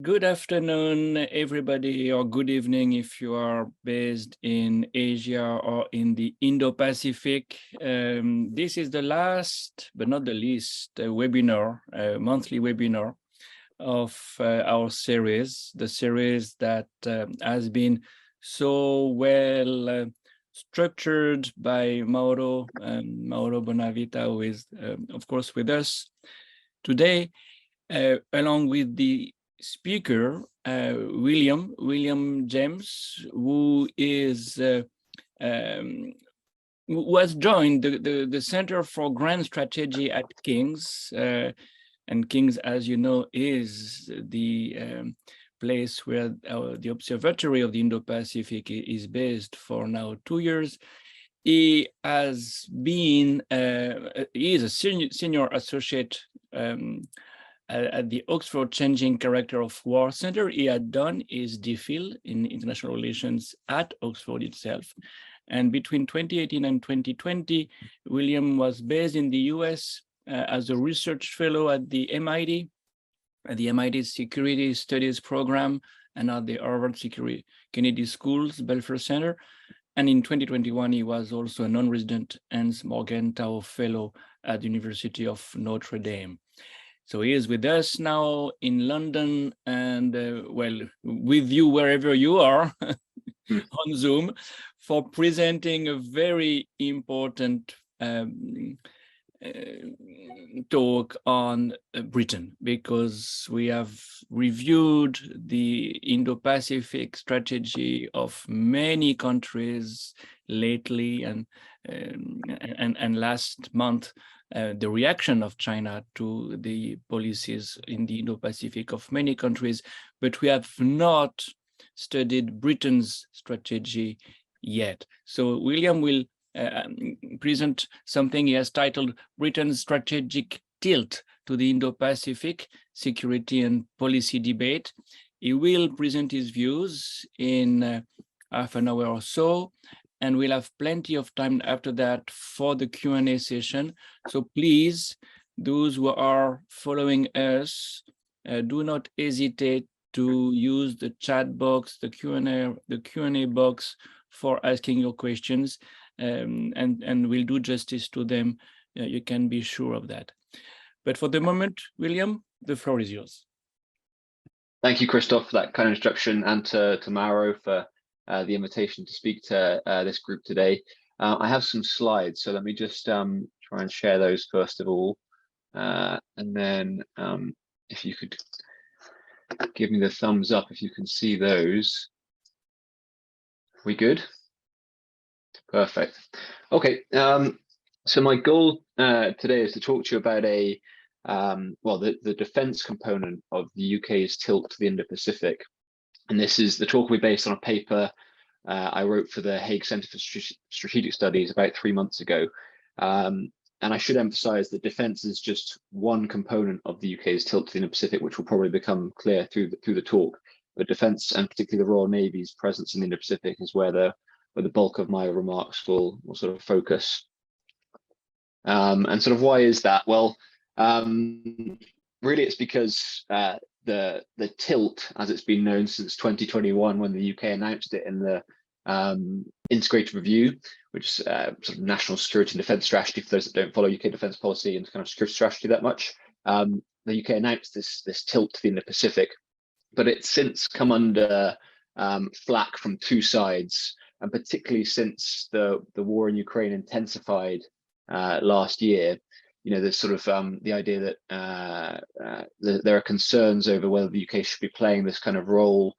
Good afternoon, everybody, or good evening if you are based in Asia or in the Indo-Pacific. This is the last, but not the least, webinar, monthly webinar of our series, the series that has been so well structured by Mauro Bonavita, who is, of course, with us today, along with the speaker, William James, who is who has joined the Center for Grand Strategy at King's, and King's, as you know, is the place where the Observatory of the Indo-Pacific is based for now 2 years. He has been, he is a senior associate at the Oxford Changing Character of War Center. He had done his DPhil in international relations at Oxford itself. And between 2018 and 2020, William was based in the US as a research fellow at the MIT Security Studies Program and at the Harvard Security Kennedy School's Belfer Center. And in 2021, he was also a non-resident Hans Morgenthau Fellow at the University of Notre Dame. So he is with us now in London and, well, with you wherever you are on Zoom for presenting a very important talk on Britain, because we have reviewed the Indo-Pacific strategy of many countries lately, and last month, the reaction of China to the policies in the Indo-Pacific of many countries, but we have not studied Britain's strategy yet. So William will present something he has titled Britain's Strategic Tilt to the Indo-Pacific Security and Policy Debate. He will present his views in half an hour or so, and we'll have plenty of time after that for the Q&A session. So please, those who are following us, do not hesitate to use the chat box, the Q&A box for asking your questions, and we'll do justice to them. You can be sure of that. But for the moment, William, the floor is yours. Thank you, Christophe, for that kind of introduction, and to Mauro for the invitation to speak to this group today. I have some slides, so let me just try and share those first of all. And then if you could give me the thumbs up if you can see those. We good? Perfect. Okay, so my goal today is to talk to you about the defense component of the UK's tilt to the Indo-Pacific. And the talk will be based on a paper I wrote for the Hague Centre for Strategic Studies about 3 months ago. And I should emphasize that defense is just one component of the UK's tilt to the Indo-Pacific, which will probably become clear through the talk. But defense, and particularly the Royal Navy's presence in the Indo-Pacific, is where the bulk of my remarks will sort of focus. And sort of why is that? Well, really it's because the tilt, as it's been known since 2021, when the UK announced it in the integrated review, which is sort of national security and defence strategy for those that don't follow UK defence policy and kind of security strategy that much. The UK announced this tilt to the Indo-Pacific, but it's since come under flack from two sides, and particularly since the war in Ukraine intensified last year. You know, there's sort of the idea that there are concerns over whether the UK should be playing this kind of role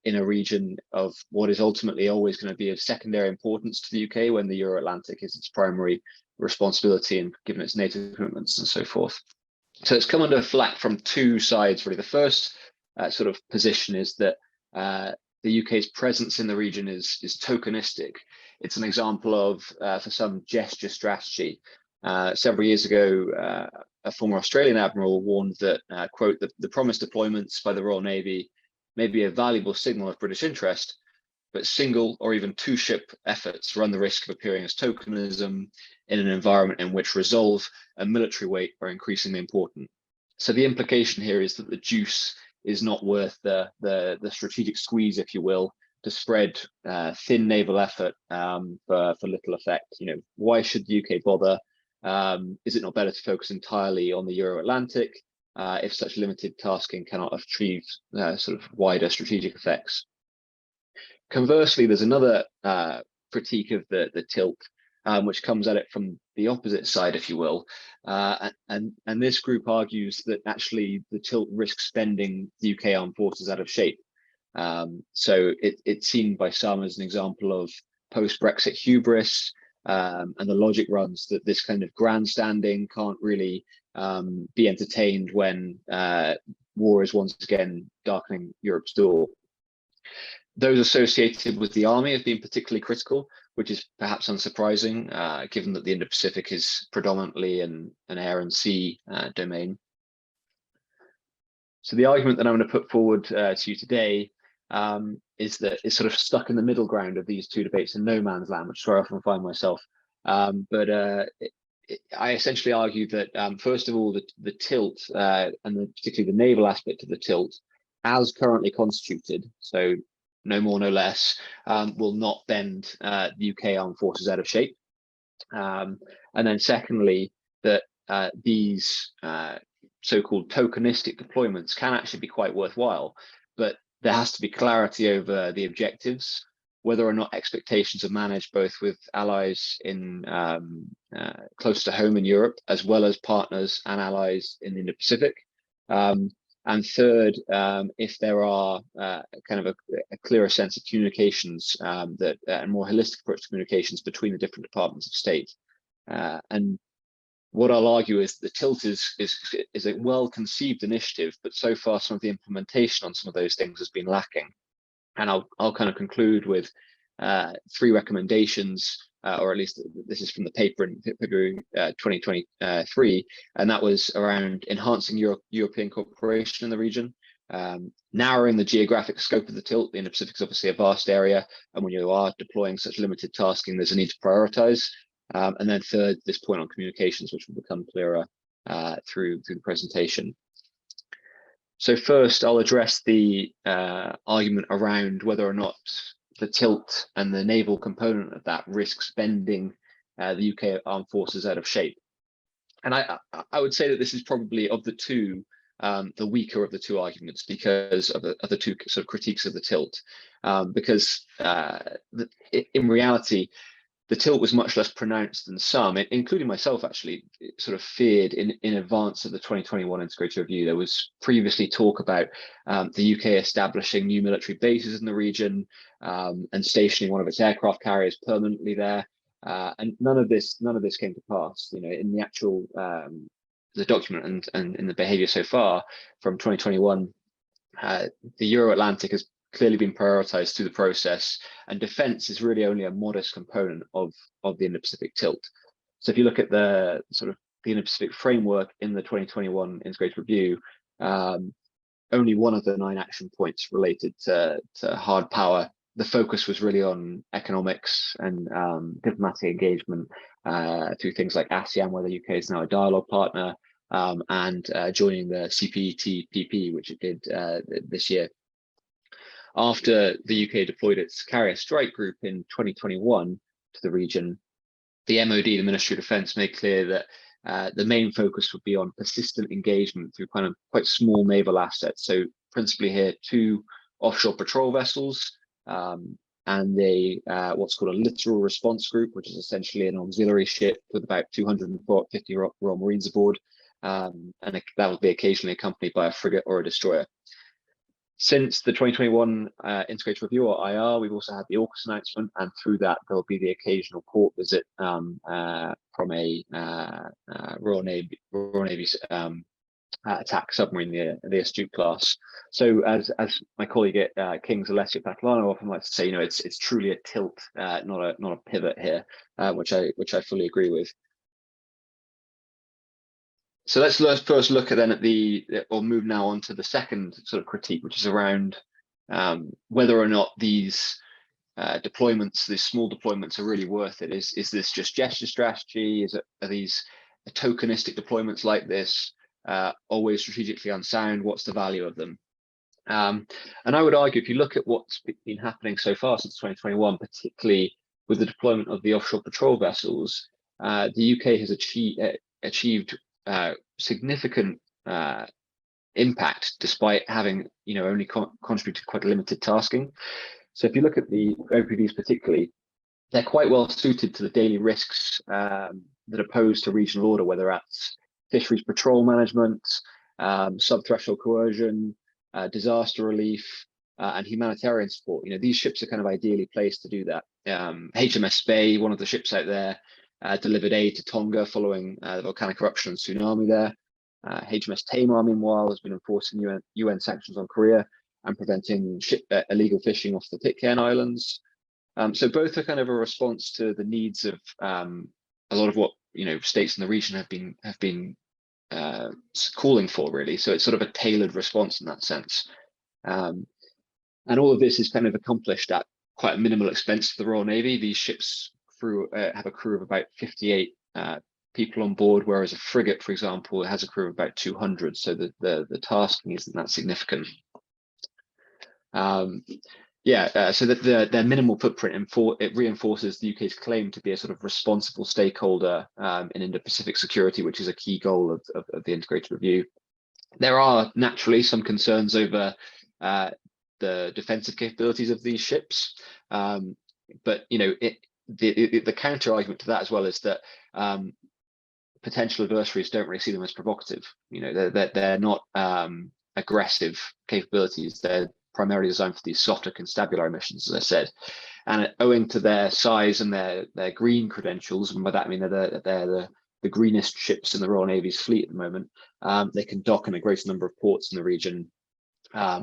in a region of what is ultimately always going to be of secondary importance to the UK, when the Euro-Atlantic is its primary responsibility, and given its NATO commitments and so forth. So it's come under flack from two sides, really. The first sort of position is that the UK's presence in the region is tokenistic. It's an example of, for some, gesture strategy. Several years ago, a former Australian admiral warned that, quote, the promised deployments by the Royal Navy may be a valuable signal of British interest, but single or even two-ship efforts run the risk of appearing as tokenism in an environment in which resolve and military weight are increasingly important. So the implication here is that the juice is not worth the strategic squeeze, if you will, to spread thin naval effort for little effect. Why should the UK bother? Is it not better to focus entirely on the Euro-Atlantic if such limited tasking cannot achieve sort of wider strategic effects? Conversely, there's another critique of the tilt, which comes at it from the opposite side, if you will. And this group argues that actually the tilt risks bending the UK armed forces out of shape. So it's seen by some as an example of post-Brexit hubris, and the logic runs that this kind of grandstanding can't really be entertained when war is once again darkening Europe's door. Those associated with the army have been particularly critical, which is perhaps unsurprising, given that the Indo-Pacific is predominantly an air and sea domain. So the argument that I'm going to put forward to you today is that it's sort of stuck in the middle ground of these two debates in no man's land, which is where I often find myself. I essentially argue that, first of all, the tilt, and particularly the naval aspect of the tilt, as currently constituted, so no more, no less, will not bend the UK armed forces out of shape. And then secondly, that these so-called tokenistic deployments can actually be quite worthwhile, but there has to be clarity over the objectives, whether or not expectations are managed both with allies in close to home in Europe, as well as partners and allies in the Indo-Pacific. And third, if there are kind of a clearer sense of communications, that a more holistic approach to communications between the different departments of state. And what I'll argue is the tilt is a well-conceived initiative, but so far some of the implementation on some of those things has been lacking. And I'll kind of conclude with 3 recommendations, or at least this is from the paper in February 2023, and that was around enhancing European cooperation in the region, narrowing the geographic scope of the tilt. The Indo-Pacific is obviously a vast area, and when you are deploying such limited tasking, there's a need to prioritize. And then third, this point on communications, which will become clearer through the presentation. So first, I'll address the argument around whether or not the tilt and the naval component of that risks bending the UK armed forces out of shape. And I would say that this is probably, of the two, the weaker of the two arguments, because of the two sort of critiques of the tilt. Because in reality, the tilt was much less pronounced than some, including myself, actually, sort of feared in advance of the 2021 integrated review. There was previously talk about the UK establishing new military bases in the region and stationing one of its aircraft carriers permanently there. And none of this came to pass. In the actual the document and in the behaviour so far from 2021, the Euro-Atlantic has clearly been prioritized through the process, and defense is really only a modest component of the Indo-Pacific tilt. So if you look at the sort of the Indo-Pacific framework in the 2021 integrated review, only one of the 9 action points related to hard power. The focus was really on economics and diplomatic engagement through things like ASEAN, where the UK is now a dialogue partner, and joining the CPTPP, which it did this year. After the UK deployed its carrier strike group in 2021 to the region, the MOD, the Ministry of Defence, made clear that the main focus would be on persistent engagement through kind of quite small naval assets. So principally here, 2 offshore patrol vessels, and what's called a littoral response group, which is essentially an auxiliary ship with about 250 Royal Marines aboard, and that will be occasionally accompanied by a frigate or a destroyer. Since the 2021 integrated review, or IR, we've also had the Aukus announcement, and through that there'll be the occasional port visit from a Royal Navy attack submarine, the Astute class. So as my colleague at King's, Alessio Patalano, often likes to say, it's truly a tilt, not a pivot here, which I fully agree with. So let's first look at or move now on to the second sort of critique, which is around whether or not these deployments, these small deployments, are really worth it. Is this just gesture strategy? Are these tokenistic deployments like this always strategically unsound? What's the value of them? And I would argue, if you look at what's been happening so far since 2021, particularly with the deployment of the offshore patrol vessels, the UK has achieved significant impact despite having, only contributed quite limited tasking. So if you look at the OPVs particularly, they're quite well suited to the daily risks that are posed to regional order, whether that's fisheries patrol management, sub-threshold coercion, disaster relief, and humanitarian support. These ships are kind of ideally placed to do that. HMS Spey, one of the ships out there, delivered aid to Tonga following the volcanic eruption and tsunami there. HMS Tamar, meanwhile, has been enforcing UN sanctions on Korea and preventing illegal fishing off the Pitcairn Islands. So both are kind of a response to the needs of a lot of what states in the region have been calling for, really. So it's sort of a tailored response in that sense. And all of this is kind of accomplished at quite a minimal expense to the Royal Navy. These ships have a crew of about 58 people on board, whereas a frigate, for example, has a crew of about 200. So the tasking isn't that significant. So that their minimal footprint it reinforces the UK's claim to be a sort of responsible stakeholder in Indo-Pacific security, which is a key goal of the integrated review. There are naturally some concerns over the defensive capabilities of these ships, but the counter argument to that as well is that potential adversaries don't really see them as provocative. They're not aggressive capabilities. They're primarily designed for these softer constabulary missions, as I said, and owing to their size and their green credentials, and by that I mean they're the greenest ships in the Royal Navy's fleet at the moment, they can dock in a greater number of ports in the region,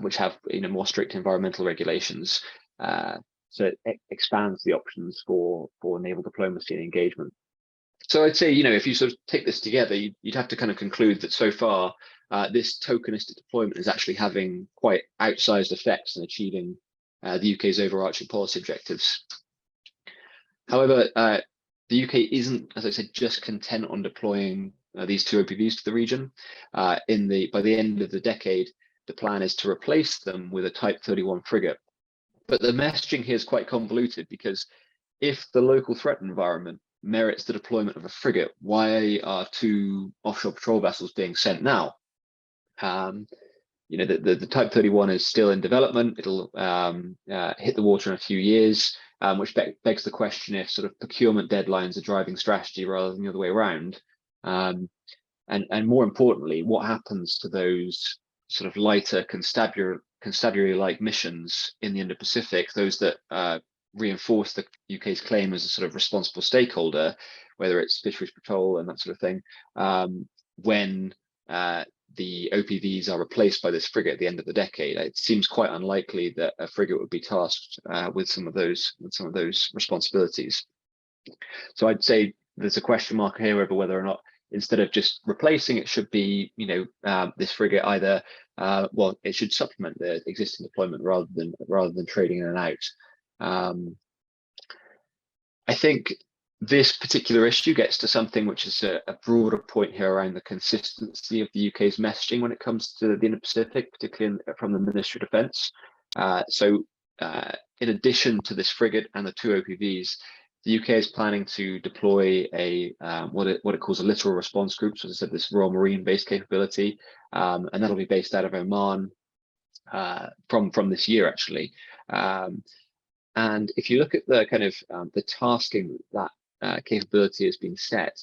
which have more strict environmental regulations. So it expands the options for naval diplomacy and engagement. So I'd say, if you sort of take this together, you'd have to kind of conclude that so far, this tokenistic deployment is actually having quite outsized effects in achieving the UK's overarching policy objectives. However, the UK isn't, as I said, just content on deploying these two OPVs to the region. By the end of the decade, the plan is to replace them with a Type 31 frigate. But the messaging here is quite convoluted, because if the local threat environment merits the deployment of a frigate, why are two offshore patrol vessels being sent now? The Type 31 is still in development. It'll hit the water in a few years, which begs the question if sort of procurement deadlines are driving strategy rather than the other way around. And more importantly, what happens to those sort of lighter constabulary-like missions in the Indo-Pacific, those that reinforce the UK's claim as a sort of responsible stakeholder, whether it's fisheries patrol and that sort of thing, when the OPVs are replaced by this frigate at the end of the decade? It seems quite unlikely that a frigate would be tasked with some of those responsibilities. So I'd say there's a question mark here over whether or not, instead of just replacing, it should be, this frigate either, it should supplement the existing deployment rather than trading in and out. I think this particular issue gets to something which is a broader point here around the consistency of the UK's messaging when it comes to the Indo-Pacific, particularly from the Ministry of Defence. In addition to this frigate and the two OPVs, the UK is planning to deploy a what it calls a littoral response group. So as I said, this Royal Marine-based capability, and that'll be based out of Oman from this year, actually. And if you look at the kind of the tasking that capability has been set,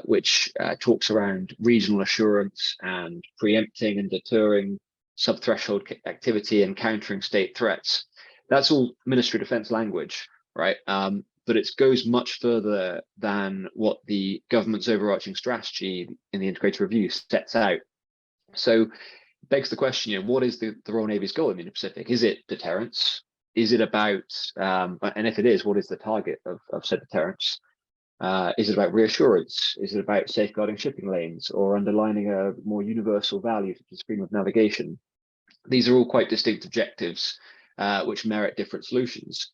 which talks around regional assurance and preempting and deterring sub-threshold activity and countering state threats, that's all Ministry of Defence language, right? But it goes much further than what the government's overarching strategy in the integrated review sets out. So it begs the question, what is the Royal Navy's goal in the Indo-Pacific? Is it deterrence? Is it about, and if it is, what is the target of said deterrence? Is it about reassurance? Is it about safeguarding shipping lanes or underlining a more universal value such as freedom of navigation? These are all quite distinct objectives, which merit different solutions.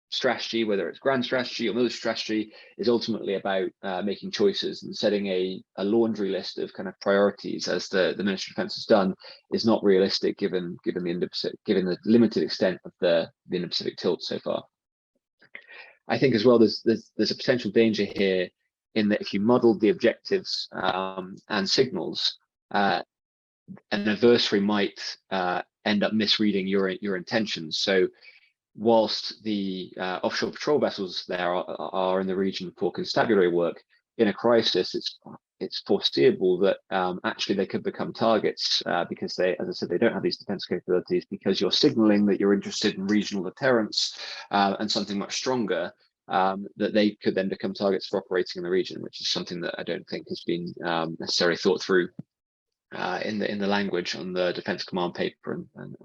strategy, whether it's grand strategy or military strategy, is ultimately about making choices, and setting a laundry list of kind of priorities, as the Ministry of Defence has done, is not realistic given the limited extent of the Indo-Pacific tilt so far. I think as well, there's a potential danger here in that if you model the objectives and signals, an adversary might end up misreading your intentions. So whilst the offshore patrol vessels there are in the region for constabulary work, in a crisis, it's foreseeable that actually they could become targets because they, as I said, they don't have these defense capabilities, because you're signaling that you're interested in regional deterrence and something much stronger, that they could then become targets for operating in the region, which is something that I don't think has been necessarily thought through in the language on the Defence Command paper. And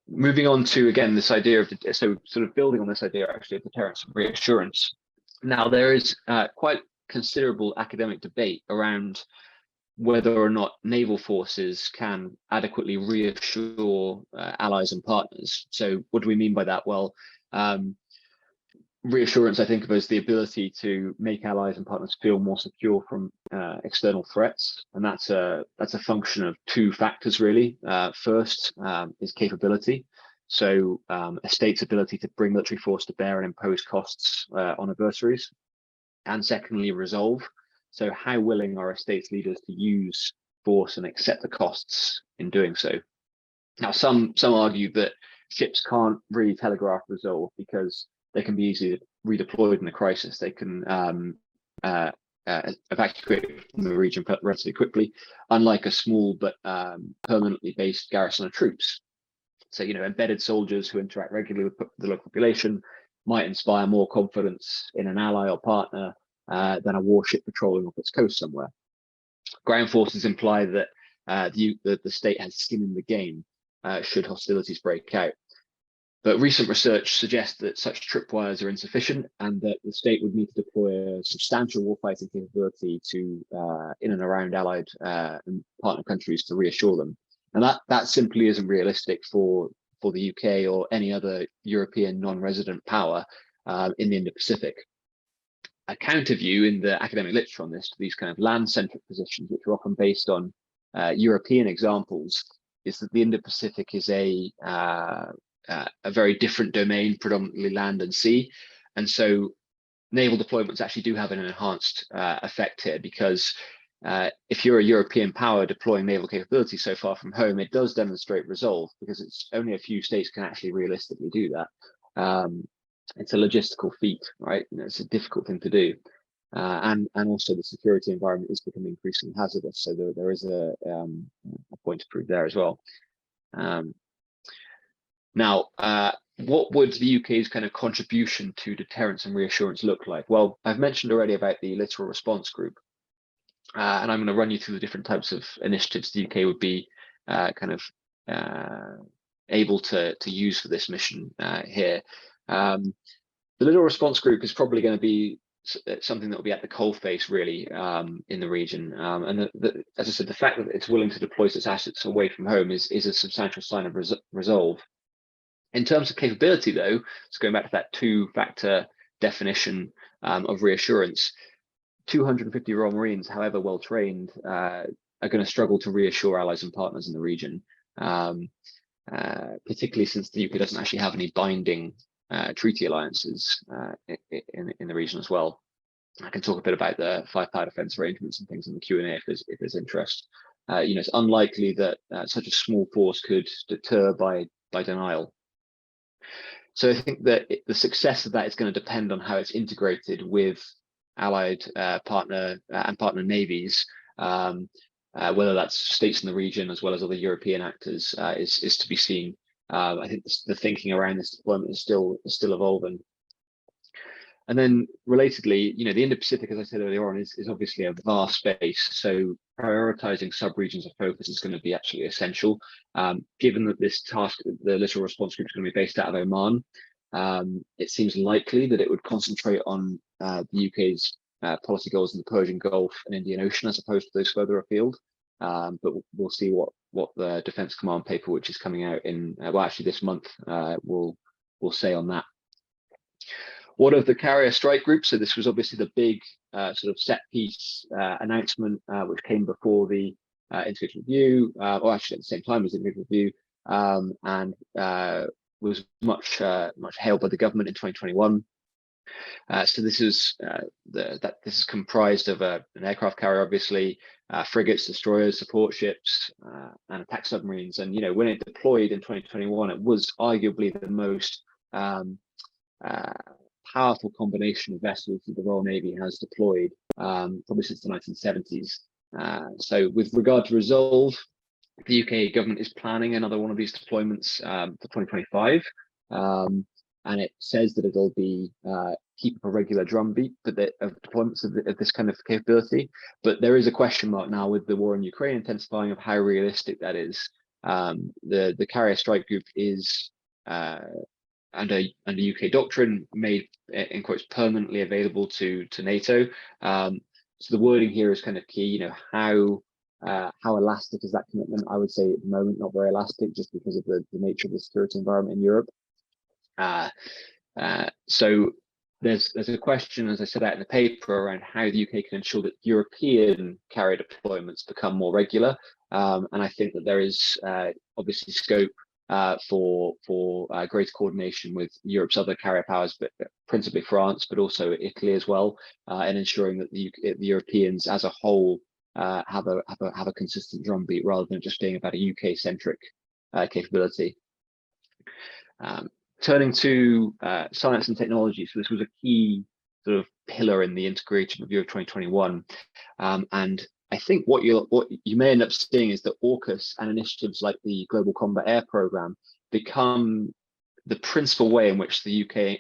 moving on to, again, this idea of, so sort of building on this idea actually of deterrence and reassurance. Now, there is quite considerable academic debate around whether or not naval forces can adequately reassure allies and partners. So what do we mean by that? Well, reassurance, I think of as the ability to make allies and partners feel more secure from external threats, and that's a function of two factors really. First is capability, so a state's ability to bring military force to bear and impose costs on adversaries, and secondly, resolve. So how willing are a state's leaders to use force and accept the costs in doing so? Now, some argue that ships can't really telegraph resolve because they can be easily redeployed in a crisis. They can evacuate from the region relatively quickly, unlike a small but permanently based garrison of troops. So, embedded soldiers who interact regularly with the local population might inspire more confidence in an ally or partner than a warship patrolling off its coast somewhere. Ground forces imply that the state has skin in the game should hostilities break out. But recent research suggests that such tripwires are insufficient, and that the state would need to deploy a substantial warfighting capability to in and around allied and partner countries to reassure them. And that simply isn't realistic for the UK or any other European non-resident power in the Indo-Pacific. A counter view in the academic literature on this, to these kind of land-centric positions, which are often based on European examples, is that the Indo-Pacific is a very different domain, predominantly land and sea. And so naval deployments actually do have an enhanced effect here, because if you're a European power deploying naval capability so far from home, it does demonstrate resolve, because it's only a few states can actually realistically do that. It's a logistical feat, right? It's a difficult thing to do. And also the security environment is becoming increasingly hazardous. So there is a point to prove there as well. Now, what would the UK's kind of contribution to deterrence and reassurance look like? Well, I've mentioned already about the littoral response group, and I'm going to run you through the different types of initiatives the UK would be able to use for this mission here. The littoral response group is probably going to be something that will be at the coalface really in the region, and as I said, the fact that it's willing to deploy its assets away from home is a substantial sign of resolve. In terms of capability, though, so going back to that two-factor definition of reassurance, 250 Royal Marines, however well trained, are going to struggle to reassure allies and partners in the region, particularly since the UK doesn't actually have any binding treaty alliances in the region as well. I can talk a bit about the five-power defence arrangements and things in the Q&A if there's interest. It's unlikely that such a small force could deter by denial. So I think that the success of that is going to depend on how it's integrated with allied partner navies, whether that's states in the region as well as other European actors is to be seen. I think the thinking around this deployment is still evolving. And then relatedly, the Indo-Pacific, as I said earlier on, is obviously a vast space. So prioritizing sub-regions of focus is going to be actually essential. Given that this task, the littoral response group, is going to be based out of Oman, it seems likely that it would concentrate on the UK's policy goals in the Persian Gulf and Indian Ocean, as opposed to those further afield. But we'll see what the Defence Command paper, which is coming out in, well, actually this month, will will say on that. What of the carrier strike group? So this was obviously the big sort of set piece announcement, which came before the integrated review, or actually at the same time as the integrated review, and was much hailed by the government in 2021. So this is this is comprised of an aircraft carrier, obviously, frigates, destroyers, support ships, and attack submarines. And when it deployed in 2021, it was arguably the most powerful combination of vessels that the Royal Navy has deployed, probably since the 1970s. So with regard to Resolve, the UK government is planning another one of these deployments for 2025. And it says that it'll be keep up a regular drumbeat of deployments of this kind of capability. But there is a question mark now with the war in Ukraine intensifying of how realistic that is. The carrier strike group is under UK doctrine made, in quotes, permanently available to NATO. So the wording here is kind of key. How elastic is that commitment? I would say at the moment not very elastic, just because of the nature of the security environment in Europe. So there's a question, as I set out in the paper, around how the UK can ensure that European carrier deployments become more regular. And I think that there is obviously scope for greater coordination with Europe's other carrier powers, but principally France, but also Italy as well, and ensuring that the Europeans as a whole have a consistent drumbeat rather than just being about a UK-centric capability. Turning to science and technology, so this was a key sort of pillar in the integrated review of 2021, and I think what you may end up seeing is that Aukus and initiatives like the Global Combat Air Programme become the principal way in which the UK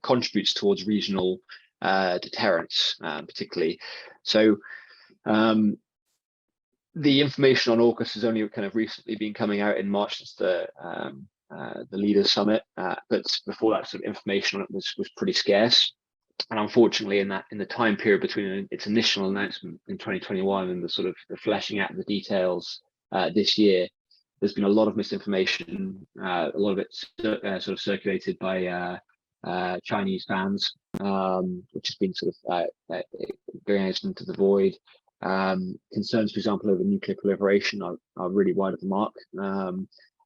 contributes towards regional deterrence, particularly. So the information on Aukus has only kind of recently been coming out in March since the Leaders Summit, but before that, sort of information on it was pretty scarce. And unfortunately, in the time period between its initial announcement in 2021 and the sort of the fleshing out of the details this year, there's been a lot of misinformation, a lot of it sort of circulated by Chinese fans, which has been sort of going out into the void. Concerns, for example, over nuclear proliferation are really wide of the mark.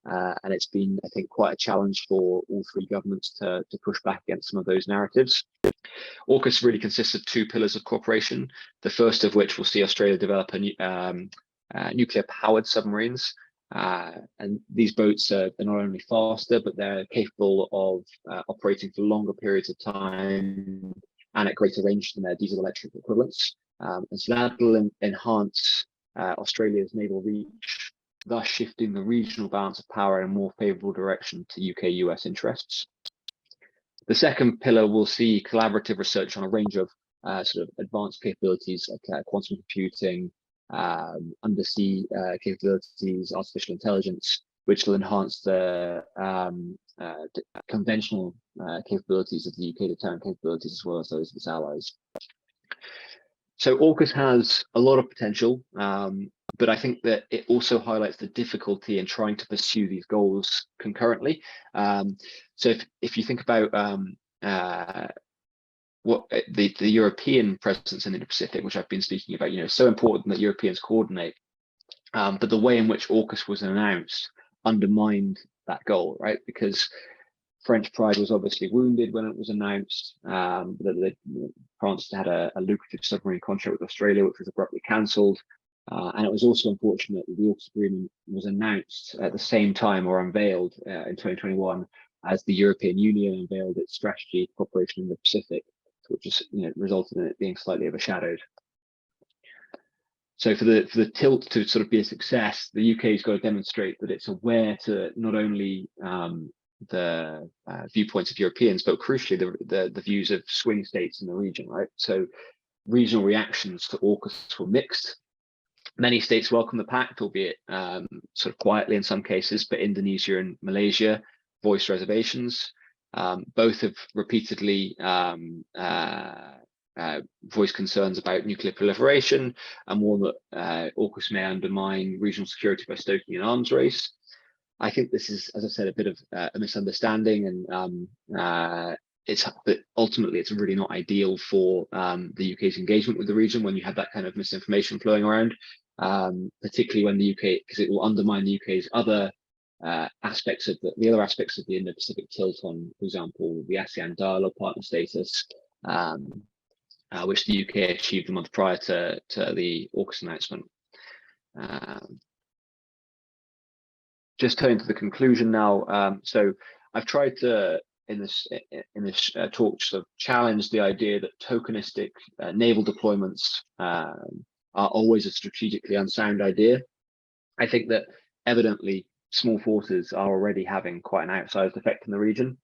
And it's been, I think, quite a challenge for all three governments to push back against some of those narratives. Aukus really consists of two pillars of cooperation, the first of which will see Australia develop nuclear-powered submarines. And these boats are not only faster, but they're capable of operating for longer periods of time and at greater range than their diesel-electric equivalents. And so that will enhance Australia's naval reach, thus shifting the regional balance of power in a more favourable direction to UK-US interests. The second pillar will see collaborative research on a range of sort of advanced capabilities like quantum computing, undersea capabilities, artificial intelligence, which will enhance the conventional capabilities of the UK deterrent capabilities as well as those of its allies. So Aukus has a lot of potential, but I think that it also highlights the difficulty in trying to pursue these goals concurrently. So if you think about what the European presence in the Indo-Pacific, which I've been speaking about, so important that Europeans coordinate, but the way in which Aukus was announced undermined that goal, right? Because French pride was obviously wounded when it was announced that France had a lucrative submarine contract with Australia, which was abruptly cancelled. And it was also unfortunate that the Aukus agreement was announced at the same time or unveiled in 2021 as the European Union unveiled its strategy for cooperation in the Pacific, which just resulted in it being slightly overshadowed. So for the tilt to sort of be a success, the UK's got to demonstrate that it's aware to not only the viewpoints of Europeans, but crucially the views of swing states in the region, right? So regional reactions to AUKUS were mixed. Many states welcomed the pact, albeit sort of quietly in some cases, but Indonesia and Malaysia voiced reservations. Both have repeatedly voiced concerns about nuclear proliferation and warned that AUKUS may undermine regional security by stoking an arms race. I think this is, as I said, a bit of a misunderstanding, and but ultimately it's really not ideal for the UK's engagement with the region when you have that kind of misinformation flowing around, particularly when the UK, because it will undermine the UK's other aspects of the other aspects of the Indo-Pacific tilt on, for example, the ASEAN dialogue partner status, which the UK achieved the month prior to the Aukus announcement. Just turning to the conclusion now. So I've tried to, in this talk, sort of challenge the idea that tokenistic naval deployments are always a strategically unsound idea. I think that evidently small forces are already having quite an outsized effect in the region.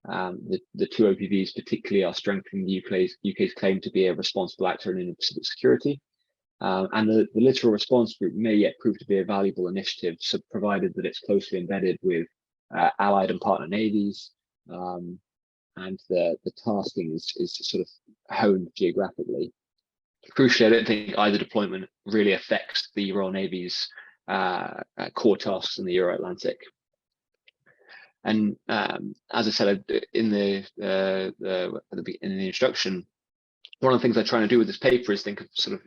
The two OPVs particularly are strengthening the UK's claim to be a responsible actor in Indo-Pacific security. And the littoral response group may yet prove to be a valuable initiative, so provided that it's closely embedded with allied and partner navies, and the tasking is sort of honed geographically. Crucially, I don't think either deployment really affects the Royal Navy's core tasks in the Euro-Atlantic. And as I said in the introduction, one of the things I try to do with this paper is think of sort of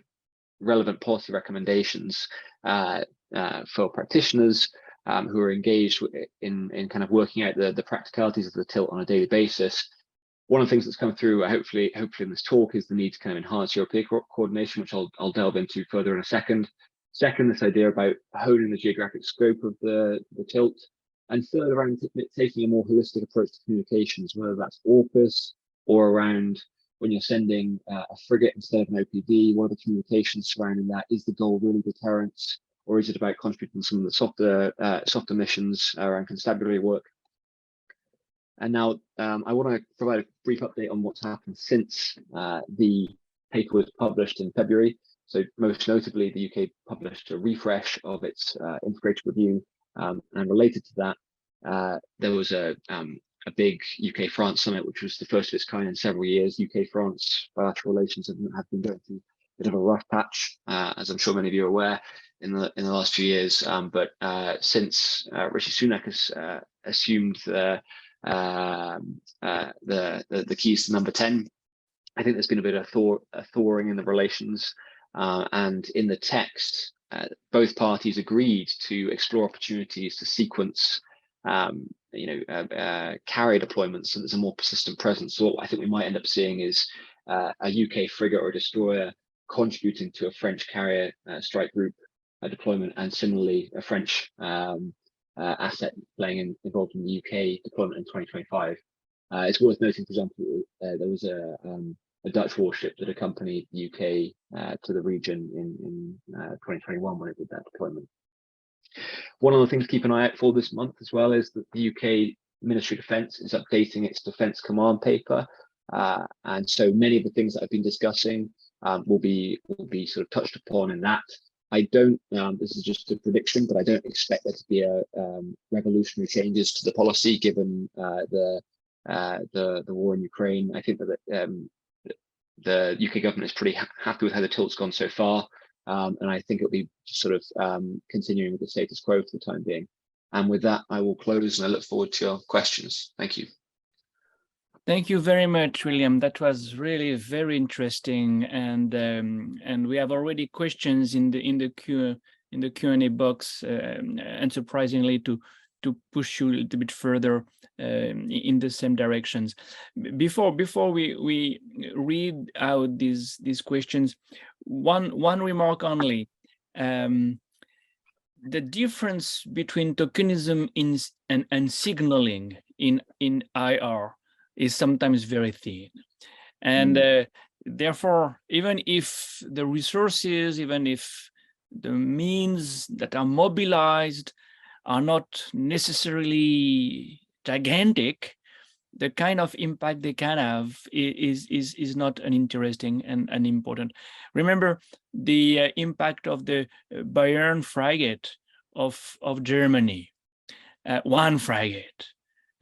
relevant policy recommendations for practitioners who are engaged in kind of working out the practicalities of the tilt on a daily basis. One of the things that's come through, hopefully in this talk, is the need to kind of enhance European coordination, which I'll delve into further in a second. Second, this idea about honing the geographic scope of the tilt. And third, around taking a more holistic approach to communications, whether that's Aukus or around when you're sending a frigate instead of an OPV, what are the communications surrounding that? Is the goal really deterrence, or is it about contributing some of the softer missions around constabulary work? And now I want to provide a brief update on what's happened since the paper was published in February. So most notably, the UK published a refresh of its integrated review, and related to that, there was a big UK-France summit, which was the first of its kind in several years. UK-France bilateral relations have been going through a bit of a rough patch, as I'm sure many of you are aware, in the last few years. But since Rishi Sunak has assumed the keys to number 10, I think there's been a bit of a thawing in the relations, and in the text, both parties agreed to explore opportunities to sequence carrier deployments, so there's a more persistent presence. So what I think we might end up seeing is a UK frigate or destroyer contributing to a French carrier strike group deployment, and similarly a French asset involved in the UK deployment in 2025. It's worth noting, for example, there was a Dutch warship that accompanied the UK to the region in 2021 when it did that deployment. One of the things to keep an eye out for this month as well is that the UK Ministry of Defence is updating its Defence Command paper, and so many of the things that I've been discussing will be sort of touched upon in that. I don't. This is just a prediction, but I don't expect there to be a revolutionary changes to the policy given the war in Ukraine. I think that the UK government is pretty happy with how the tilt's gone so far. And I think it'll be sort of continuing with the status quo for the time being. And with that, I will close, and I look forward to your questions. Thank you. Thank you very much, William. That was really very interesting, and we have already questions in the Q&A box, unsurprisingly, to push you a little bit further in the same directions. Before we read out these questions, one remark only. The difference between tokenism and signaling in IR is sometimes very thin, and therefore, even if the resources, even if the means that are mobilized are not necessarily gigantic, the kind of impact they can have is not uninteresting and important. Remember the impact of the Bayern frigate of Germany, one frigate,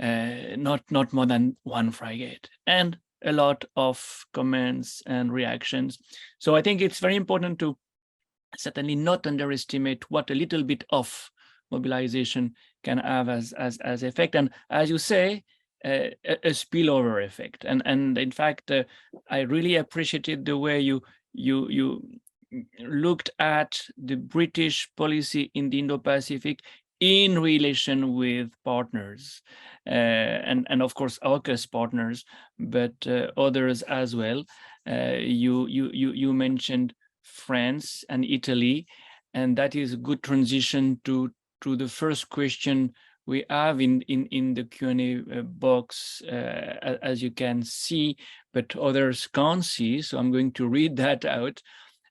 not more than one frigate, and a lot of comments and reactions. So I think it's very important to certainly not underestimate what a little bit of mobilization can have as effect. And as you say, a spillover effect. And in fact, I really appreciated the way you looked at the British policy in the Indo-Pacific in relation with partners, and of course Aukus partners, but others as well. You mentioned France and Italy, and that is a good transition to the first question we have in the Q&A box, as you can see, but others can't see. So I'm going to read that out.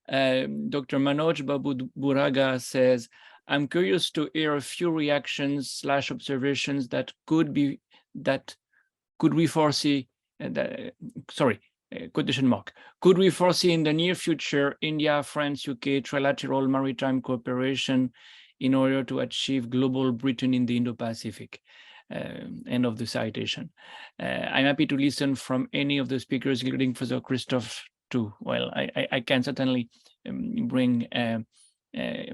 Dr. Manoj Babu Buraga says, I'm curious to hear a few reactions / observations that could we foresee, quotation mark, could we foresee in the near future India, France, UK trilateral maritime cooperation in order to achieve global Britain in the Indo-Pacific? End of the citation. I'm happy to listen from any of the speakers, including Professor Christophe too. Well, I can certainly bring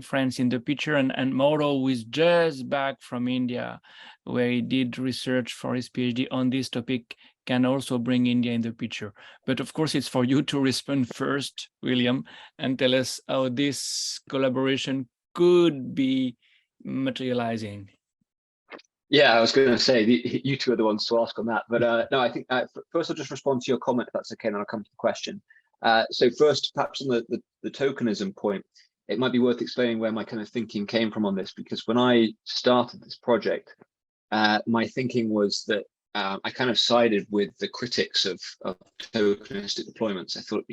France in the picture, and Mauro, who is just back from India, where he did research for his PhD on this topic, can also bring India in the picture. But of course, it's for you to respond first, William, and tell us how this collaboration could be materializing. Yeah, I was going to say, you two are the ones to ask on that. But no, I think first I'll just respond to your comment, if that's okay, and then I'll come to the question. So first, perhaps on the tokenism point, it might be worth explaining where my kind of thinking came from on this, because when I started this project, my thinking was that I kind of sided with the critics of tokenistic deployments. I thought,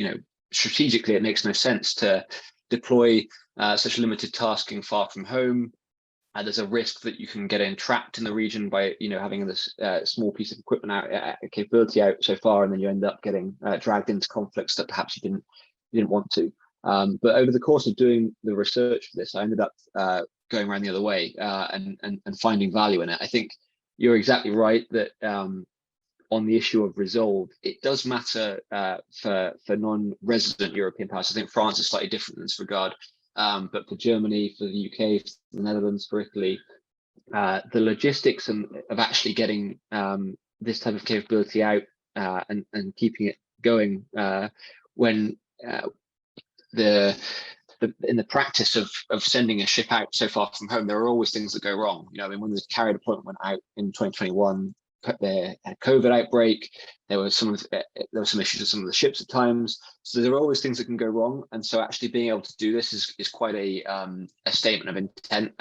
strategically, it makes no sense to deploy such limited tasking far from home. There's a risk that you can get entrapped in the region by, having this small piece of equipment out, capability out so far, and then you end up getting dragged into conflicts that perhaps you didn't want to. But over the course of doing the research for this, I ended up going around the other way and finding value in it. I think you're exactly right that on the issue of resolve, it does matter for non-resident European powers. I think France is slightly different in this regard. But for Germany, for the UK, for the Netherlands, for Italy, the logistics of actually getting this type of capability out and keeping it going when in the practice of sending a ship out so far from home, there are always things that go wrong. When the carrier deployment went out in 2021, they had a COVID outbreak. There were some issues with some of the ships at times. So there are always things that can go wrong. And so actually being able to do this is quite a statement of intent,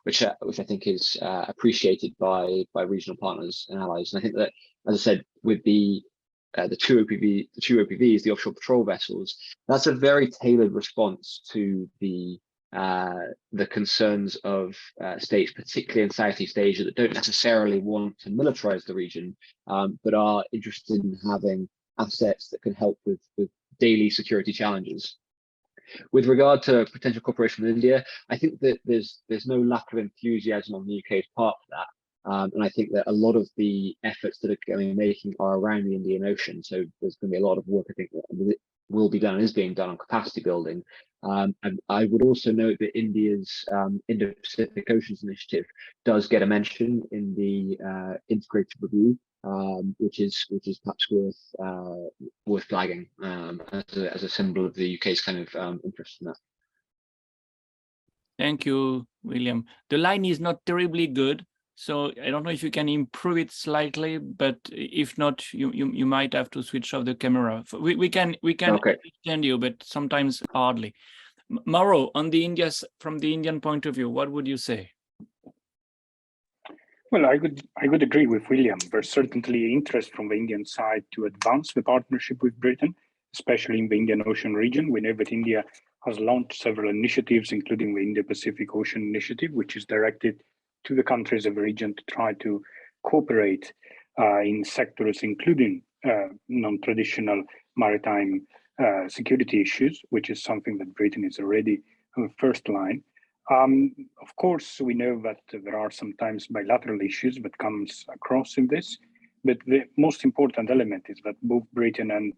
which I think is appreciated by regional partners and allies. And I think that, as I said, with the two OPVs, the offshore patrol vessels, that's a very tailored response to the concerns of states, particularly in Southeast Asia, that don't necessarily want to militarize the region, but are interested in having assets that can help with daily security challenges. With regard to potential cooperation with India, I think that there's no lack of enthusiasm on the UK's part for that. And I think that a lot of the efforts that are going to be making are around the Indian Ocean. So there's going to be a lot of work, I think, that will be done and is being done on capacity building. And I would also note that India's Indo-Pacific Oceans Initiative does get a mention in the integrated review, which is perhaps worth flagging as a symbol of the UK's kind of interest in that. Thank you, William. The line is not terribly good, so I don't know if you can improve it slightly, but if not, you might have to switch off the camera. We can Okay. understand you, but sometimes hardly. Mauro, from the Indian point of view, what would you say? Well, I would agree with William. There's certainly interest from the Indian side to advance the partnership with Britain, especially in the Indian Ocean region. We know that India has launched several initiatives, including the Indo-Pacific Ocean Initiative, which is directed to the countries of the region to try to cooperate in sectors, including non-traditional maritime security issues, which is something that Britain is already on the first line. Of course, we know that there are sometimes bilateral issues that comes across in this, but the most important element is that both Britain and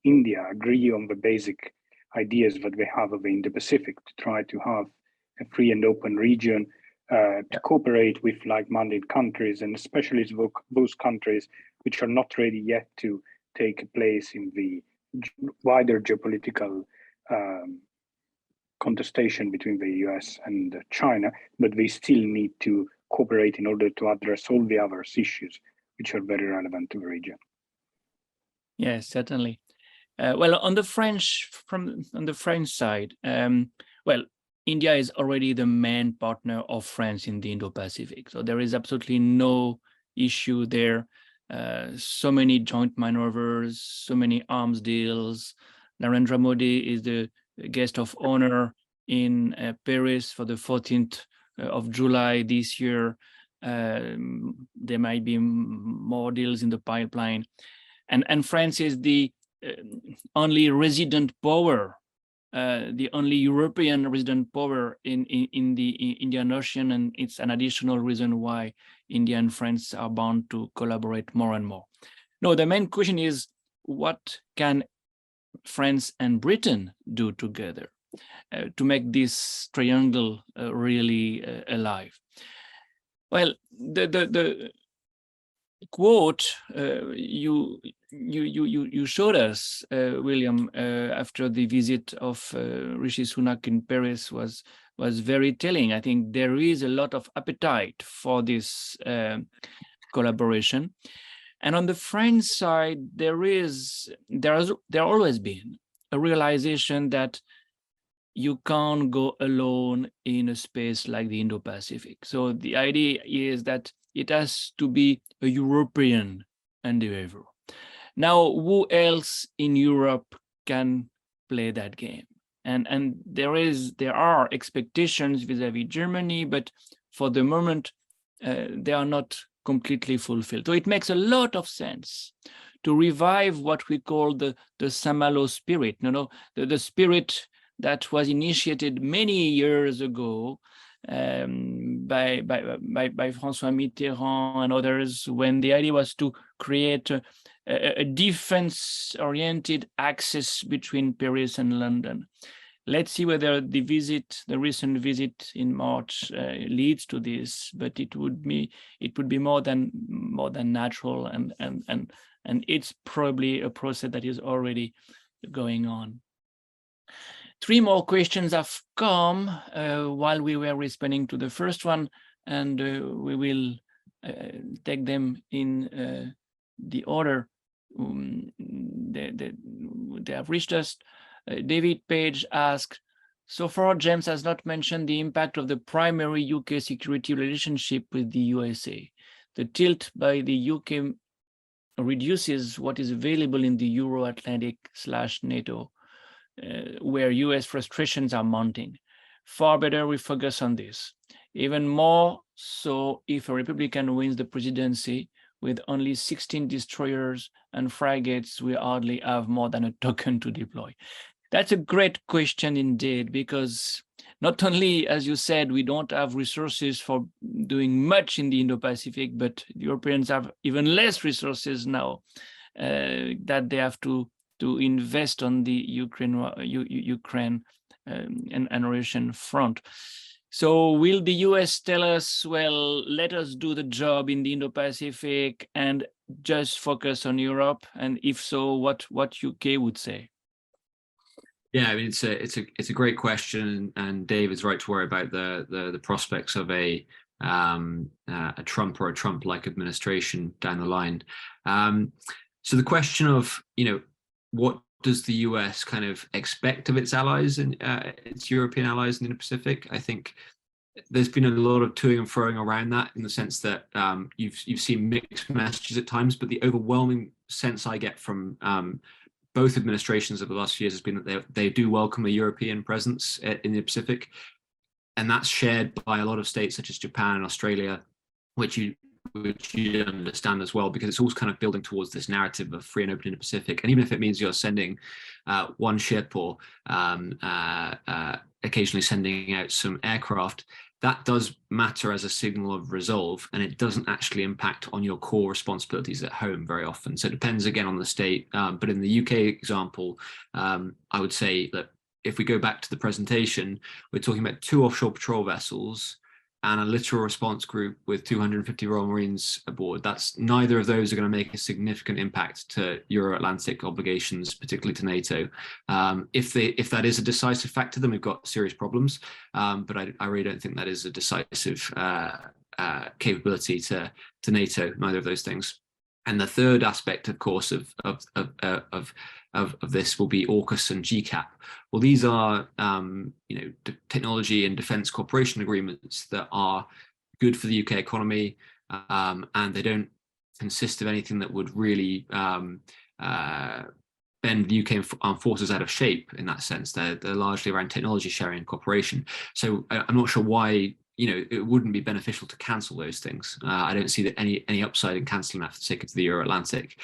India agree on the basic ideas that they have of the Indo-Pacific to try to have a free and open region to cooperate with like-minded countries, and especially those countries which are not ready yet to take place in the wider geopolitical contestation between the US and China, but they still need to cooperate in order to address all the other issues which are very relevant to the region. Yes, certainly. Well, on the French side, well, India is already the main partner of France in the Indo-Pacific, so there is absolutely no issue there. So many joint maneuvers, so many arms deals. Narendra Modi is the guest of honor in Paris for the 14th of July this year. There might be more deals in the pipeline. And France is the only resident power, the only European resident power in the Indian Ocean, and it's an additional reason why India and France are bound to collaborate more and more. No, the main question is, what can France and Britain do together to make this triangle really alive? Well, the quote you showed us, William, after the visit of Rishi Sunak in Paris was very telling. I think there is a lot of appetite for this collaboration, and on the French side, there always been a realization that you can't go alone in a space like the Indo-Pacific. So the idea is that it has to be a European endeavor. Now, who else in Europe can play that game? And there are expectations vis-a-vis Germany, but for the moment, they are not completely fulfilled. So it makes a lot of sense to revive what we call the Saint-Malo spirit, the spirit that was initiated many years ago by François Mitterrand and others, when the idea was to create a defense-oriented axis between Paris and London. Let's see whether the recent visit in March leads to this, but it would be more than natural, and it's probably a process that is already going on. 3 more questions have come while we were responding to the first one, and we will take them in the order they have reached us. David Page asked, so far James has not mentioned the impact of the primary UK security relationship with the USA. The tilt by the UK reduces what is available in the Euro-Atlantic/NATO, where US frustrations are mounting. Far better we focus on this. Even more so if a Republican wins the presidency. With only 16 destroyers and frigates, we hardly have more than a token to deploy. That's a great question indeed, because not only, as you said, we don't have resources for doing much in the Indo-Pacific, but Europeans have even less resources now that they have to invest on the Ukraine and Russian front. So will the US tell us, well, let us do the job in the Indo-Pacific and just focus on Europe? And if so, what UK would say? Yeah, I mean, it's a great question, and David's right to worry about the prospects of a Trump or a Trump-like administration down the line. So the question of, what does the US kind of expect of its allies and its European allies in the Pacific? I think there's been a lot of toing and froing around that, in the sense that you've seen mixed messages at times, but the overwhelming sense I get from both administrations over the last few years has been that they do welcome a European presence in the Pacific, and that's shared by a lot of states such as Japan and Australia, which you understand as well, because it's all kind of building towards this narrative of free and open in the Pacific. And even if it means you're sending one ship or occasionally sending out some aircraft, that does matter as a signal of resolve, and it doesn't actually impact on your core responsibilities at home very often. So it depends again on the state. But in the UK example, I would say that if we go back to the presentation, we're talking about 2 offshore patrol vessels, and a littoral response group with 250 Royal Marines aboard. Neither of those are going to make a significant impact to Euro-Atlantic obligations, particularly to NATO. If that is a decisive factor, then we've got serious problems. But I really don't think that is a decisive capability to NATO. Neither of those things. And the third aspect, of course, of this will be AUKUS and GCAP. Well, these are technology and defence cooperation agreements that are good for the UK economy, and they don't consist of anything that would really bend the UK armed forces out of shape in that sense. They're largely around technology sharing and cooperation. So I'm not sure why it wouldn't be beneficial to cancel those things. I don't see that any upside in cancelling that for the sake of the Euro-Atlantic.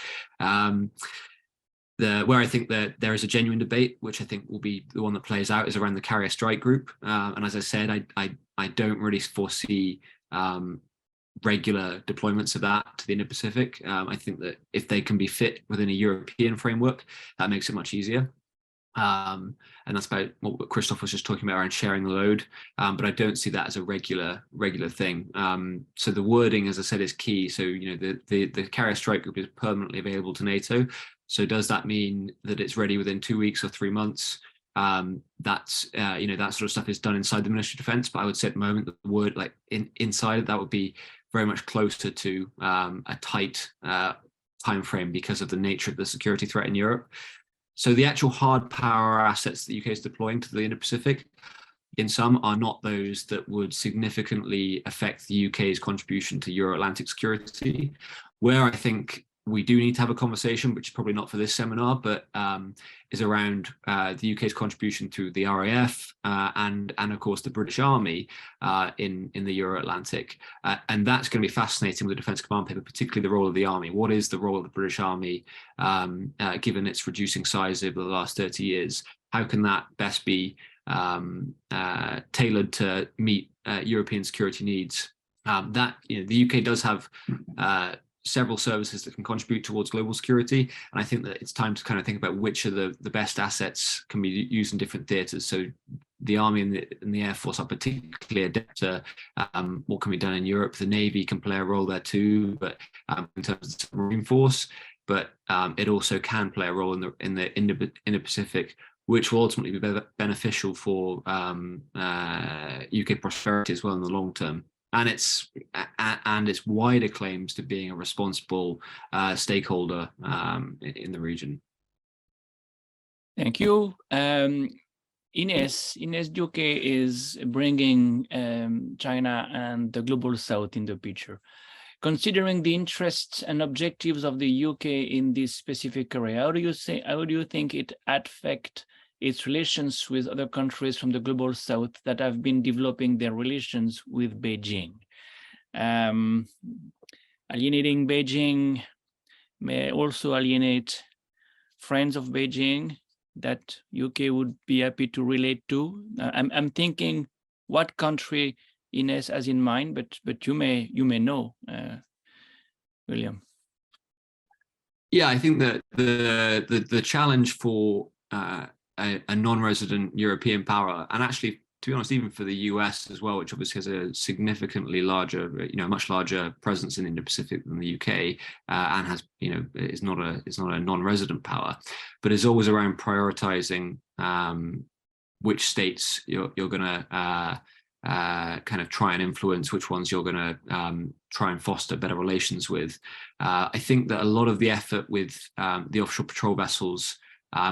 Where I think that there is a genuine debate, which I think will be the one that plays out, is around the carrier strike group. And as I said, I don't really foresee regular deployments of that to the Indo-Pacific. I think that if they can be fit within a European framework, that makes it much easier. And that's about what Christoph was just talking about around sharing the load. But I don't see that as a regular thing. So the wording, as I said, is key. So the carrier strike group is permanently available to NATO. So does that mean that it's ready within 2 weeks or 3 months? That sort of stuff is done inside the Ministry of Defence. But I would say at the moment the word inside that would be very much closer to a tight time frame because of the nature of the security threat in Europe. So the actual hard power assets that the UK is deploying to the Indo-Pacific, in some, are not those that would significantly affect the UK's contribution to Euro-Atlantic security. Where I think we do need to have a conversation, which is probably not for this seminar, but is around the UK's contribution to the RAF and of course the British Army in the Euro-Atlantic. And that's going to be fascinating with the Defence Command Paper, particularly the role of the Army. What is the role of the British Army given its reducing size over the last 30 years? How can that best be tailored to meet European security needs? The UK does have several services that can contribute towards global security, and I think that it's time to kind of think about which of the best assets can be used in different theatres. So the Army and the Air Force are particularly adept to what can be done in Europe. The Navy can play a role there too, but in terms of the submarine force, but it also can play a role in the Indo-Pacific, which will ultimately be beneficial for UK prosperity as well in the long term. And its wider claims to being a responsible stakeholder in the region. Thank you. Ines UK is bringing China and the global south in the picture. Considering the interests and objectives of the UK in this specific area, how do you think it affects its relations with other countries from the global south that have been developing their relations with Beijing? Alienating Beijing may also alienate friends of Beijing that UK would be happy to relate to. I'm thinking what country Ines has in mind, but you may know, William. Yeah, I think that the challenge for a non-resident European power, and actually, to be honest, even for the US as well, which obviously has a significantly larger, much larger presence in Indo-Pacific than the UK, and has, is not a non-resident power, but is always around prioritizing which states you're going to kind of try and influence, which ones you're going to try and foster better relations with. I think that a lot of the effort with the offshore patrol vessels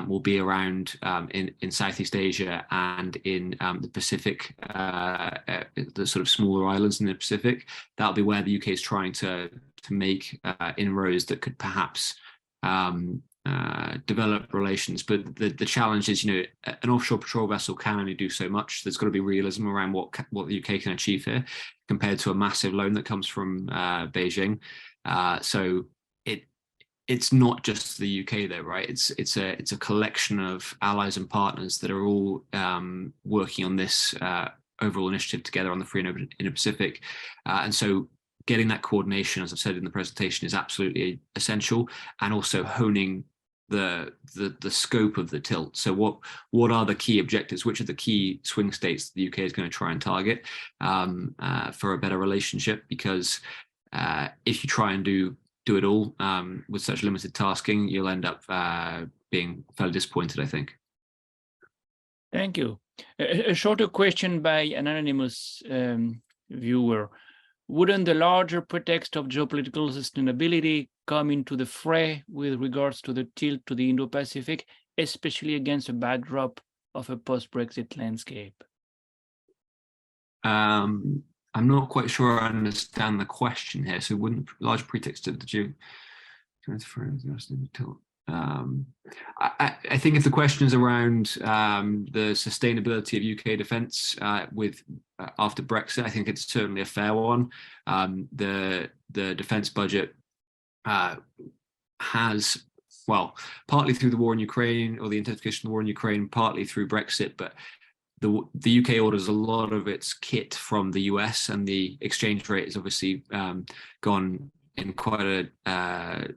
will be around in Southeast Asia and in the Pacific, the sort of smaller islands in the Pacific. That'll be where the UK is trying to make inroads that could perhaps develop relations. But the challenge is, an offshore patrol vessel can only do so much. There's got to be realism around what the UK can achieve here compared to a massive loan that comes from Beijing. So it's not just the UK though, right? It's a collection of allies and partners that are all working on this overall initiative together on the free Indo-Pacific, and so getting that coordination, as I've said in the presentation, is absolutely essential, and also honing the scope of the tilt. So what are the key objectives? Which are the key swing states the UK is going to try and target for a better relationship? Because if you try and do it all with such limited tasking, you'll end up being fairly disappointed, I think. Thank you. A shorter question by an anonymous viewer. Wouldn't the larger pretext of geopolitical sustainability come into the fray with regards to the tilt to the Indo-Pacific, especially against a backdrop of a post-Brexit landscape? I'm not quite sure I understand the question here. So wouldn't large pretext of the tilt? I think if the question is around the sustainability of UK defence after Brexit, I think it's certainly a fair one. The defence budget has, well, partly through the war in Ukraine or the intensification of the war in Ukraine, partly through Brexit, but the UK orders a lot of its kit from the US, and the exchange rate has obviously gone in quite a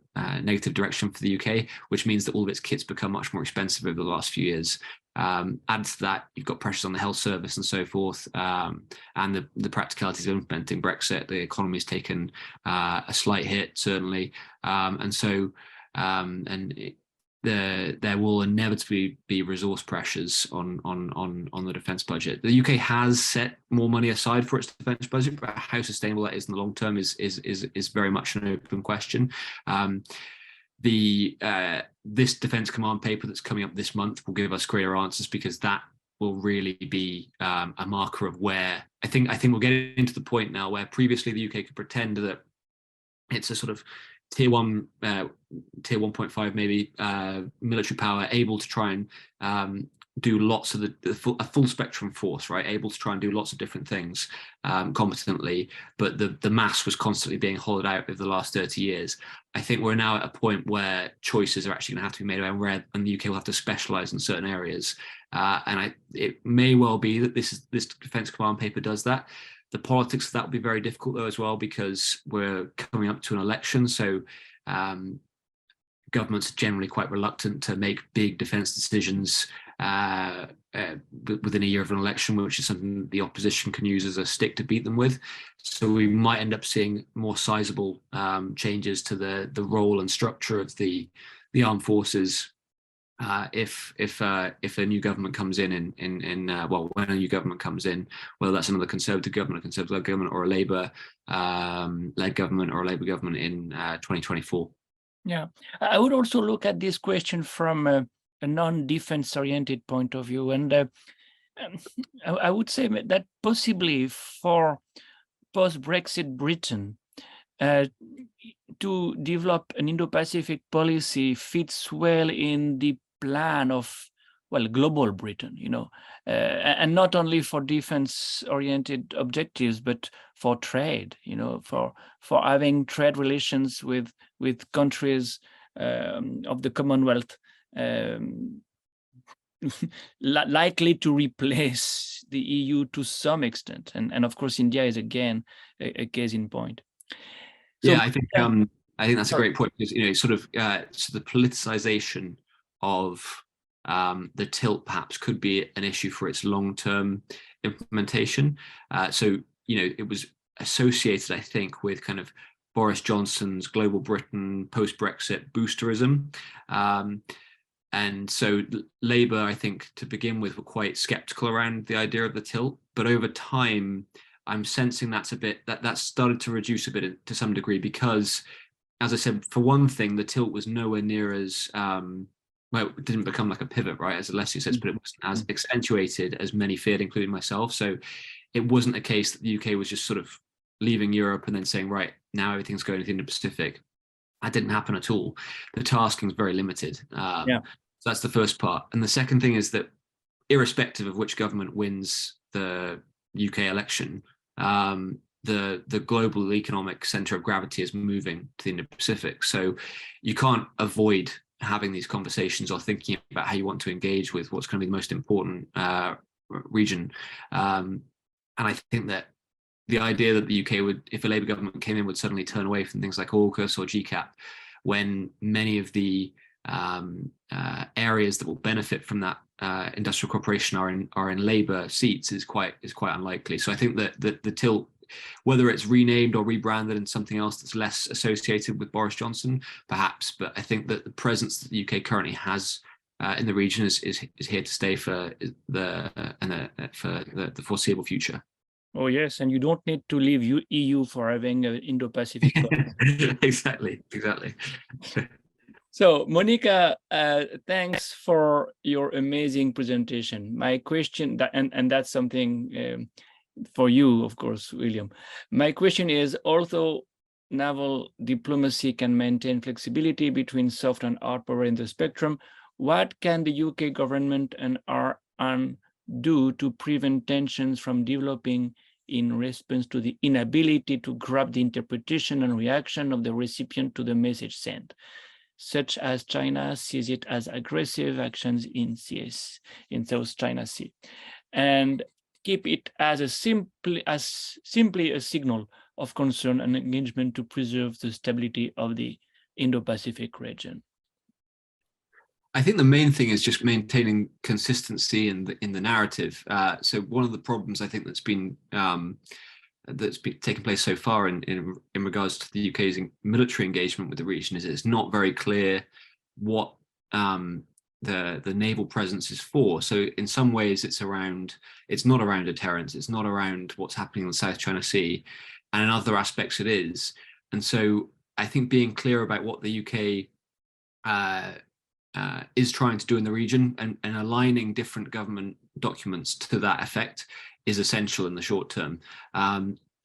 negative direction for the UK, which means that all of its kits become much more expensive over the last few years. Add to that, you've got pressures on the health service and so forth, and the practicalities of implementing Brexit. The economy's taken a slight hit, certainly, there will inevitably be resource pressures on the defence budget. The UK has set more money aside for its defence budget, but how sustainable that is in the long term is very much an open question. This Defence Command paper that's coming up this month will give us greater answers, because that will really be a marker of where I think we'll get into the point now where previously the UK could pretend that it's a sort of tier 1.5 maybe military power, able to try and do lots of a full spectrum force, right? Able to try and do lots of different things competently, but the mass was constantly being hollowed out over the last 30 years. I think we're now at a point where choices are actually going to have to be made around and the UK will have to specialise in certain areas. It may well be that this Defence Command paper does that. The politics of that will be very difficult though as well, because we're coming up to an election. So governments are generally quite reluctant to make big defence decisions within a year of an election, which is something the opposition can use as a stick to beat them with. So we might end up seeing more sizable changes to the role and structure of the armed forces if a new government comes in when a new government comes in, whether that's another Conservative government, or a Labour led government, or a Labour government in 2024. Yeah, I would also look at this question from a non-defense oriented point of view, and I would say that possibly for post-Brexit Britain, to develop an Indo-Pacific policy fits well in the plan of, well, global Britain, and not only for defense-oriented objectives, but for trade, for having trade relations with countries of the Commonwealth, likely to replace the EU to some extent, and of course India is again a case in point. So, yeah, I think that's a great point, because so the politicization of the tilt perhaps could be an issue for its long-term implementation. It was associated, I think, with kind of Boris Johnson's global Britain post-Brexit boosterism. And so Labour, I think, to begin with, were quite sceptical around the idea of the tilt. But over time, I'm sensing that's started to reduce a bit to some degree, because, as I said, for one thing, the tilt was nowhere near as it didn't become like a pivot, right, as Alessio says, but it wasn't as accentuated as many feared, including myself. So it wasn't a case that the UK was just sort of leaving Europe and then saying, right, now everything's going to the Indo-Pacific. That didn't happen at all. The tasking is very limited. So that's the first part. And the second thing is that, irrespective of which government wins the UK election, the global economic center of gravity is moving to the Indo-Pacific. So you can't avoid having these conversations or thinking about how you want to engage with what's going to be the most important region. And I think that the idea that the UK would, if a Labour government came in, would suddenly turn away from things like Aukus or GCAP, when many of the areas that will benefit from that industrial cooperation are in Labour seats is quite unlikely. So I think that the tilt, whether it's renamed or rebranded in something else that's less associated with Boris Johnson, perhaps, but I think that the presence that the UK currently has in the region is here to stay for the foreseeable future. Oh yes, and you don't need to leave EU for having an Indo-Pacific. Exactly. So, Monica, thanks for your amazing presentation. My question, and that's something for you, of course, William. My question is, although naval diplomacy can maintain flexibility between soft and hard power in the spectrum, what can the UK government and RN do to prevent tensions from developing in response to the inability to grab the interpretation and reaction of the recipient to the message sent, such as China sees it as aggressive actions in South China Sea, and keep it as simply a signal of concern and engagement to preserve the stability of the Indo-Pacific region? I think the main thing is just maintaining consistency in the narrative. So one of the problems I think that's been taking place so far in regards to the UK's military engagement with the region is it's not very clear what the naval presence is for. So in some ways it's not around deterrence, it's not around what's happening in the South China Sea, and in other aspects it is. And so I think being clear about what the UK is trying to do in the region and aligning different government documents to that effect is essential in the short term.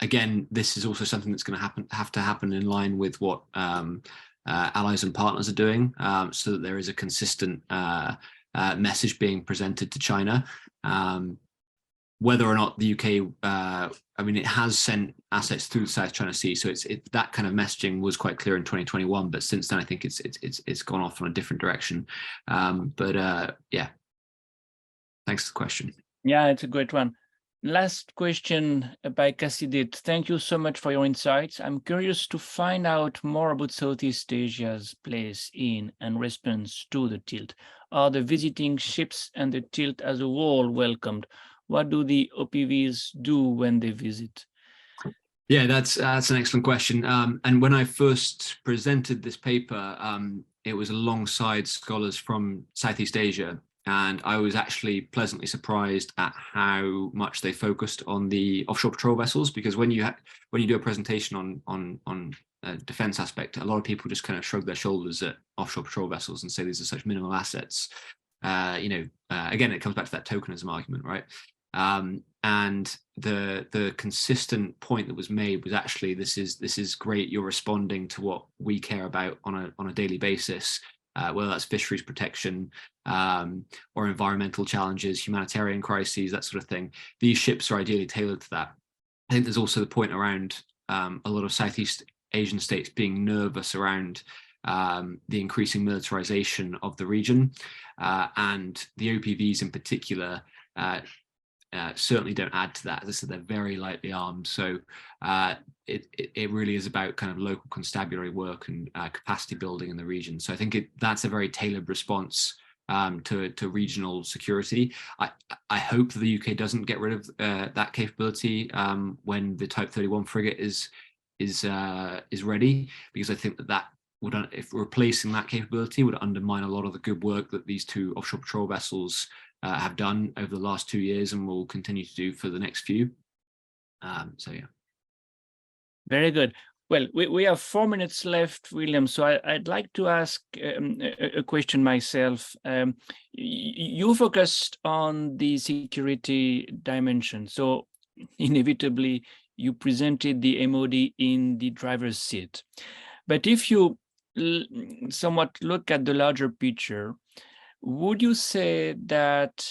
Again, this is also something that's going to have to happen in line with what allies and partners are doing, so that there is a consistent message being presented to China. Whether or not the UK, I mean, it has sent assets through the South China Sea, so that kind of messaging was quite clear in 2021. But since then, I think it's gone off in a different direction. Yeah, thanks for the question. Yeah, it's a great one. Last question by Cassidit. Thank you so much for your insights. I'm curious to find out more about Southeast Asia's place in and response to the tilt. Are the visiting ships and the tilt as a whole welcomed? What do the OPVs do when they visit? Yeah, that's an excellent question. And when I first presented this paper, it was alongside scholars from Southeast Asia. And I was actually pleasantly surprised at how much they focused on the offshore patrol vessels, because when you do a presentation on defense aspect, a lot of people just kind of shrug their shoulders at offshore patrol vessels and say these are such minimal assets. Again, it comes back to that tokenism argument, right? And the consistent point that was made was actually this is great. You're responding to what we care about on a daily basis. Whether that's fisheries protection or environmental challenges, humanitarian crises, that sort of thing. These ships are ideally tailored to that. I think there's also the point around a lot of Southeast Asian states being nervous around the increasing militarization of the region, and the OPVs in particular certainly don't add to that. As I said, they're very lightly armed, so it really is about kind of local constabulary work and capacity building in the region. So I think that's a very tailored response to regional security. I hope the UK doesn't get rid of that capability when the Type 31 frigate is ready, because I think that would, if replacing that capability, would undermine a lot of the good work that these two offshore patrol vessels have done over the last 2 years and will continue to do for the next few. So yeah. Very good. Well, we have 4 minutes left, William. So I'd like to ask a question myself. You focused on the security dimension. So inevitably, you presented the MOD in the driver's seat. But if you somewhat look at the larger picture, would you say that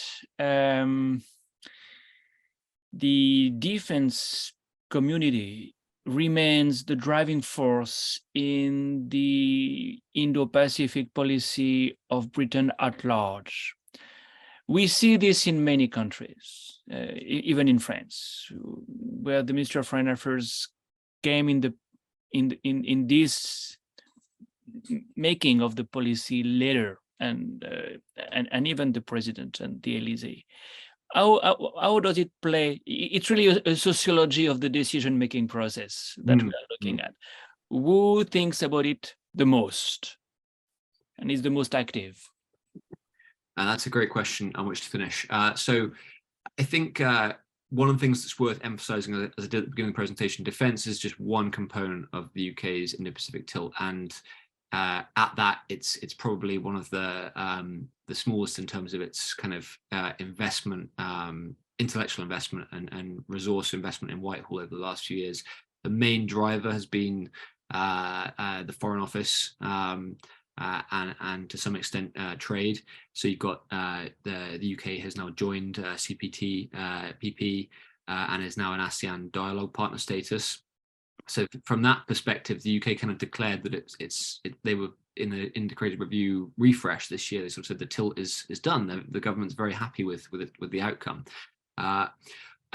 the defense community remains the driving force in the Indo-Pacific policy of Britain at large? We see this in many countries, even in France, where the Ministry of Foreign Affairs came in this making of the policy later, and even the president and the Elysee. How does it play? It's really a sociology of the decision-making process that we are looking at. Who thinks about it the most and is the most active? That's a great question on which to finish. So I think one of the things that's worth emphasizing, as I did at the beginning of the presentation, defense is just one component of the UK's Indo-Pacific tilt, and at that, it's probably one of the smallest in terms of its kind of investment, intellectual investment, and resource investment in Whitehall over the last few years. The main driver has been the Foreign Office, and to some extent trade. So you've got the UK has now joined CPTPP and is now an ASEAN dialogue partner status. So from that perspective, the UK kind of declared that they were in the integrated review refresh this year. They sort of said the tilt is done. The government's very happy with the outcome. I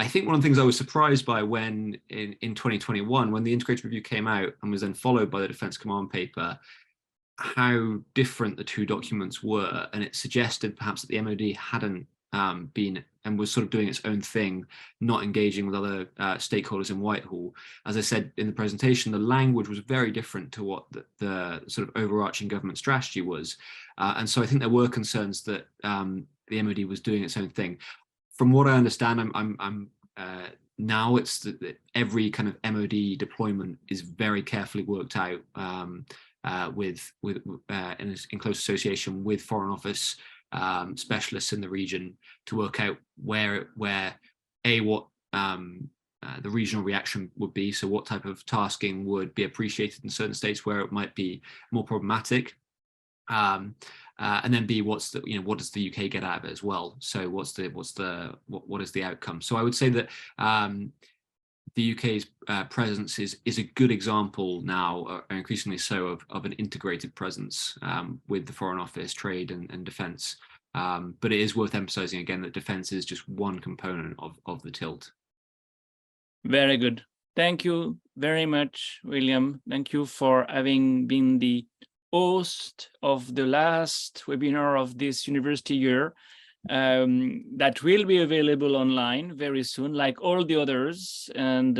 think one of the things I was surprised by when in 2021, when the integrated review came out and was then followed by the Defence Command Paper, how different the two documents were, and it suggested perhaps that the MOD hadn't been and was sort of doing its own thing, not engaging with other stakeholders in Whitehall. As I said in the presentation, the language was very different to what the sort of overarching government strategy was, and so I think there were concerns that the MOD was doing its own thing. From what I understand, I'm now it's that every kind of MOD deployment is very carefully worked out. In close association with Foreign Office specialists in the region to work out what the regional reaction would be. So what type of tasking would be appreciated in certain states where it might be more problematic, and then B, what does the UK get out of it as well? So what is the outcome? So I would say that the UK's presence is a good example now, increasingly so, of an integrated presence with the Foreign Office, trade and defence. But it is worth emphasising again that defence is just one component of the tilt. Very good. Thank you very much, William. Thank you for having been the host of the last webinar of this university year. That will be available online very soon, like all the others, and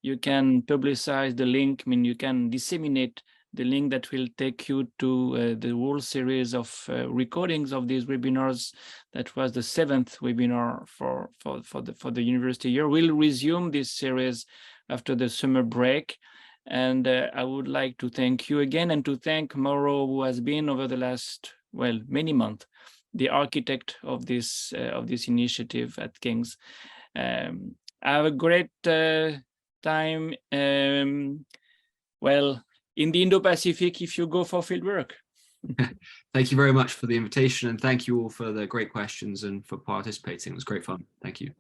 you can publicize the link. I mean, you can disseminate the link that will take you to the whole series of recordings of these webinars. That was the 7th webinar for the university year. We'll resume this series after the summer break, and I would like to thank you again, and to thank Mauro, who has been over the last many months the architect of this initiative at King's. Have a great time, in the Indo-Pacific if you go for fieldwork. Thank you very much for the invitation, and thank you all for the great questions and for participating. It was great fun. Thank you.